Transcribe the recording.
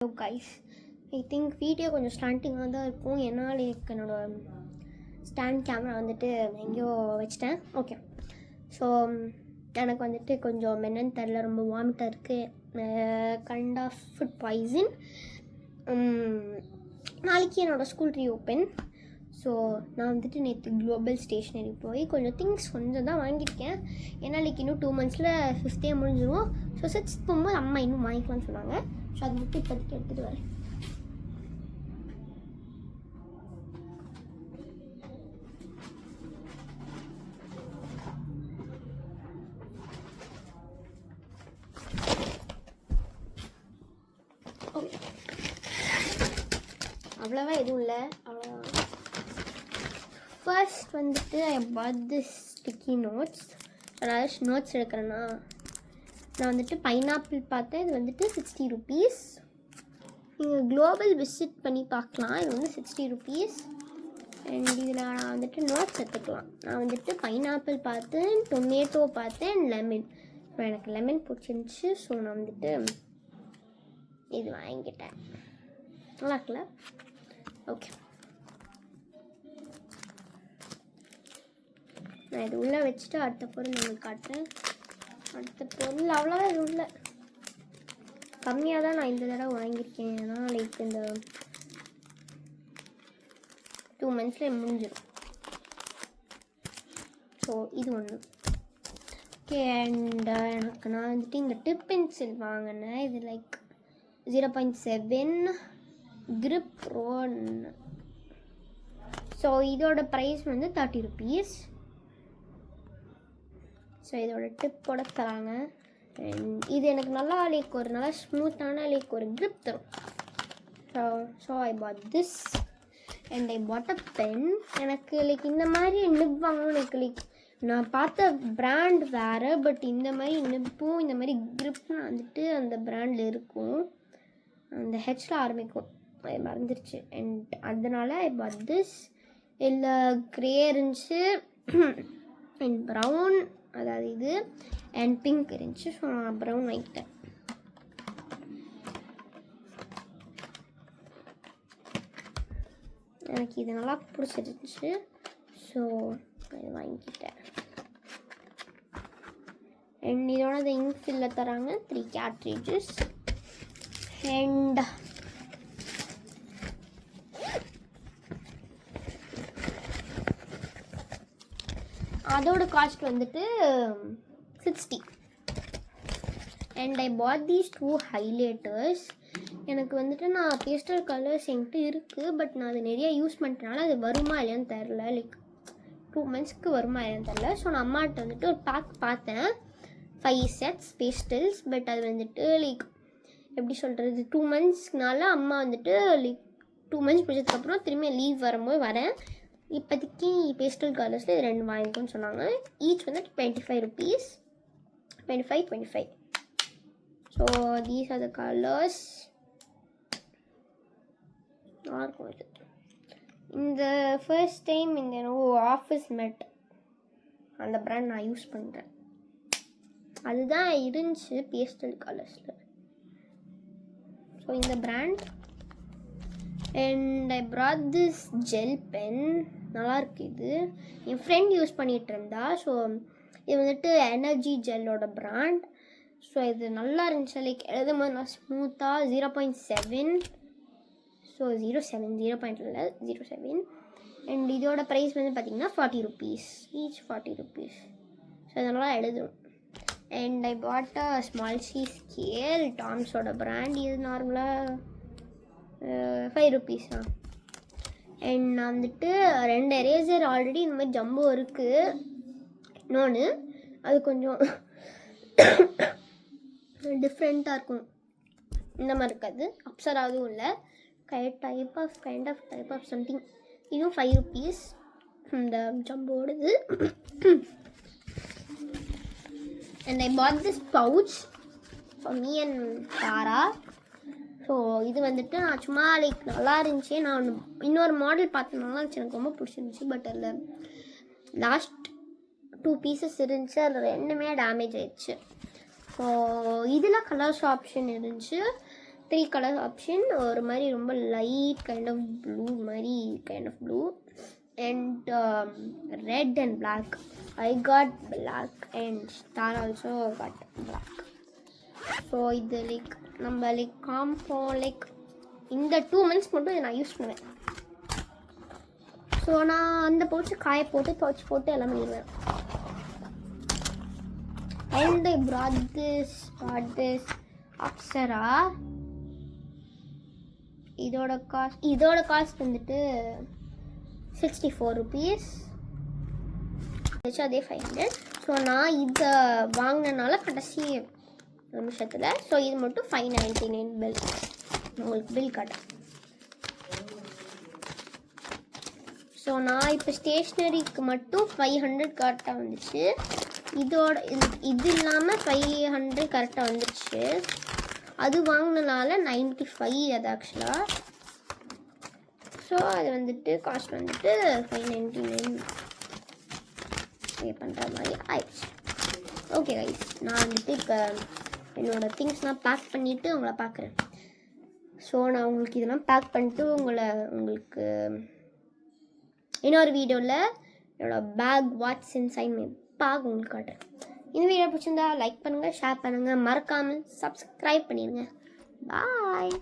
Hello guys, I think video கொஞ்சம் ஸ்டாண்டிங்காக தான் இருக்கும். என்னால் என்னோடய ஸ்டாண்ட் கேமரா வந்துட்டு எங்கேயோ வச்சிட்டேன். ஓகே, ஸோ எனக்கு வந்துட்டு கொஞ்சம் என்னன்னு தெரில, ரொம்ப வாமிட்டாக இருக்குது, கைண்ட் ஆஃப் ஃபுட் பாய்சன். நாளைக்கு என்னோடய ஸ்கூல் ரீஓப்பன். ஸோ நான் வந்துட்டு நேற்று குளோபல் ஸ்டேஷ்னரி போய் கொஞ்சம் திங்ஸ் கொஞ்சம் தான் வாங்கியிருக்கேன். ஏன்னா நாளைக்கு இன்னும் 2 monthஸில் 5th year முடிஞ்சிடும். ஸோ 6th போகும்போது அம்மா இன்னும் வாங்கிக்கலாம்னு சொன்னாங்க. ஸோ அது மட்டும் இப்போதைக்கு எடுத்துகிட்டு வரேன். அவ்வளோவா எதுவும் இல்லை, அவ்வளோதான். ஃபர்ஸ்ட் வந்துட்டு ஐ பாட் திஸ் ஸ்டிக்கி நோட்ஸ். அதாவது நோட்ஸ் எடுக்கிறேன்னா நான் வந்துட்டு பைனாப்பிள் பார்த்தேன். இது வந்துட்டு 60 rupees. நீங்கள் குளோபல் விசிட் பண்ணி பார்க்கலாம். இது வந்து 60 rupees. அண்ட் இதில் நான் வந்துட்டு நோட்ஸ் எடுத்துக்கலாம். நான் வந்துட்டு பைனாப்பிள் பார்த்தேன், டொமேட்டோ பார்த்தேன், லெமன். ஸோ எனக்கு லெமன் பிடிச்சிருந்துச்சி. ஸோ நான் வந்துட்டு இது வாங்கிட்டேன். நல்லா இருக்குல்ல? ஓகே, நான் இது உள்ளே வச்சுட்டு அடுத்த பொருள் உங்களுக்கு காட்டுறேன். அடுத்த பொருள் அவ்வளோவா எதுவும் இல்லை, கம்மியாக தான் நான் இந்த தடவை வாங்கியிருக்கேன். ஏன்னா லைக் இந்த 2 monthஸில் முடிஞ்சிடும். ஸோ இது ஒன்று. ஓகே, அண்ட் எனக்கு நான் வந்துட்டு இந்த டிப் பென்சில் வாங்கினேன். இது லைக் 0.7 grip ரோன். ஸோ இதோட ப்ரைஸ் வந்து 30 rupees. ஸோ இதோட டிப்போட தராங்க. அண்ட் இது எனக்கு நல்லா லைக் ஒரு நல்லா ஸ்மூத்தான லைக் ஒரு கிரிப் தரும். So I bought this and I bought a pen. எனக்கு லைக் இந்த மாதிரி நிப் வாங்கணும். எனக்கு லைக் நான் பார்த்த பிராண்ட் வேறு, பட் இந்த மாதிரி நிப்பும் இந்த மாதிரி கிரிப்பும் வந்துட்டு அந்த பிராண்டில் இருக்கும். அந்த ஹெச்சில் ஆரம்பிக்கும், அது மறந்துருச்சு. அண்ட் அதனால ஐ பாட் திஸ். இல்லை க்ரே இருந்துச்சு அண்ட் ப்ரௌன், அதாவது இது அண்ட் பிங்க் இருந்துச்சு. ஸோ நான் ப்ரௌன் வாங்கிட்டேன். எனக்கு இது நல்லா பிடிச்சிருந்துச்சு. ஸோ இது வாங்கிக்கிட்டேன். அண்ட் இதோட இந்த இங்க் ஃபில்ல தராங்க 3 cartridges. அண்ட் அதோட காஸ்ட் வந்துட்டு 60. And I bought these 2 highlighters. எனக்கு வந்துட்டு நான் பேஸ்டல் கலர்ஸ் என்கிட்ட இருக்குது, பட் நான் அது நிறைய யூஸ் பண்ணுறதுனால அது வருமா இல்லையான்னு தெரில. லைக் 2 monthsக்கு வருமா இல்லையான்னு தெரில. ஸோ நான் அம்மாட்ட வந்துட்டு ஒரு பேக் பார்த்தேன், 5 sets பேஸ்டல்ஸ். பட் அது வந்துட்டு லைக் எப்படி சொல்கிறது, 2 monthsனால அம்மா வந்துட்டு லைக் 2 months முடிச்சதுக்கப்புறம் திரும்பி லீவ் வரும்போது வரேன். இப்போதைக்கு பேஸ்டல் கலர்ஸில் இது 2 வாங்கிக்கோன்னு சொன்னாங்க. ஈச் வந்து 25 rupees. 25. So these are the colours. நல்லா இருக்கும் இது. இந்த ஃபர்ஸ்ட் டைம் இந்த ஆஃபீஸ் மேட் அந்த பிராண்ட் நான் யூஸ் பண்ணுறேன். அதுதான் இருந்துச்சு பேஸ்டல் கலர்ஸில். ஸோ இந்த brand. And I brought this gel pen. நல்லாயிருக்கு இது. என் ஃப்ரெண்ட் யூஸ் பண்ணிகிட்டு இருந்தா. ஸோ இது வந்துட்டு எனர்ஜி ஜெல்லோட பிராண்ட். ஸோ இது நல்லா இருந்துச்சு. லைக் எழுதும் போது நான் ஸ்மூத்தாக 0.7. ஸோ 0.7. அண்ட் இதோட ப்ரைஸ் வந்து பார்த்திங்கன்னா 40 rupees. Each 40 rupees. ஸோ இதனால் எழுதும். And I bought a small C scale, டாம்ஸோட பிராண்ட். இது நார்மலாக 5 rupees தான். அண்ட் நான் வந்துட்டு 2 எரேசர் ஆல்ரெடி இந்த மாதிரி ஜம்போ இருக்குது. இன்னொன்று அது கொஞ்சம் டிஃப்ரெண்ட்டாக இருக்கும், இந்த மாதிரி இருக்காது. அப்சராகவும் இல்லை, கைண்ட் ஆஃப் சம்திங். இதுவும் 5 rupees இந்த ஜம்போடுது. And I bought this pouch for me and Tara. So இது வந்துட்டு நான் சும்மா லைக் நல்லா இருந்துச்சு. நான் இன்னொரு மாடல் பார்த்தனால எனக்கு ரொம்ப பிடிச்சிருந்துச்சி. பட் அதில் லாஸ்ட் 2 pieces இருந்துச்சு, அதில் 2மே டேமேஜ் ஆயிடுச்சு. ஸோ இதில் கலர்ஸ் ஆப்ஷன் இருந்துச்சு. 3 கலர் ஆப்ஷன். ஒரு மாதிரி ரொம்ப லைட் கைண்ட் ஆஃப் ப்ளூ மாதிரி kind of blue and red and black. I got black and star also got black. So இது லைக் நம்ம லைக் லைக் இந்த 2 months மட்டும் இதை நான் யூஸ் பண்ணுவேன். ஸோ நான் அந்த பவுச்சு காய போட்டு துவைச்சி போட்டு எல்லாம் பண்ணிடுவேன். And I brought this Apsara. இதோட காஸ்ட் வந்துட்டு 64 rupees. அதே 500. ஸோ நான் இதை வாங்கினனால கடைசி நிமிஷத்தில். ஸோ இது மட்டும் 599 பில். உங்களுக்கு பில் காட்டுறேன். ஸோ நான் இப்போ ஸ்டேஷ்னரிக்கு மட்டும் 500 கரெக்டாக வந்துச்சு. இது இல்லாமல் 500 கரெக்டாக வந்துடுச்சு. அது வாங்கினால 95 அது ஆக்சுவலாக. ஸோ அது வந்துட்டு காஸ்ட் வந்துட்டு 599 பே பண்ணுற மாதிரி ஆயிடுச்சு. ஓகே கைஸ், நான் வந்துட்டு இப்போ என்னோடய திங்ஸ்லாம் பேக் பண்ணிவிட்டு உங்களை பார்க்குறேன். ஸோ நான் உங்களுக்கு இதெல்லாம் பேக் பண்ணிட்டு உங்களுக்கு இன்னொரு வீடியோவில் என்னோடய bag what's inside my bag உங்களுக்கு காட்டுறேன். இந்த வீடியோ பிடிச்சிருந்தா லைக் பண்ணுங்கள், ஷேர் பண்ணுங்கள், மறக்காமல் சப்ஸ்கிரைப் பண்ணிடுங்க. பாய்.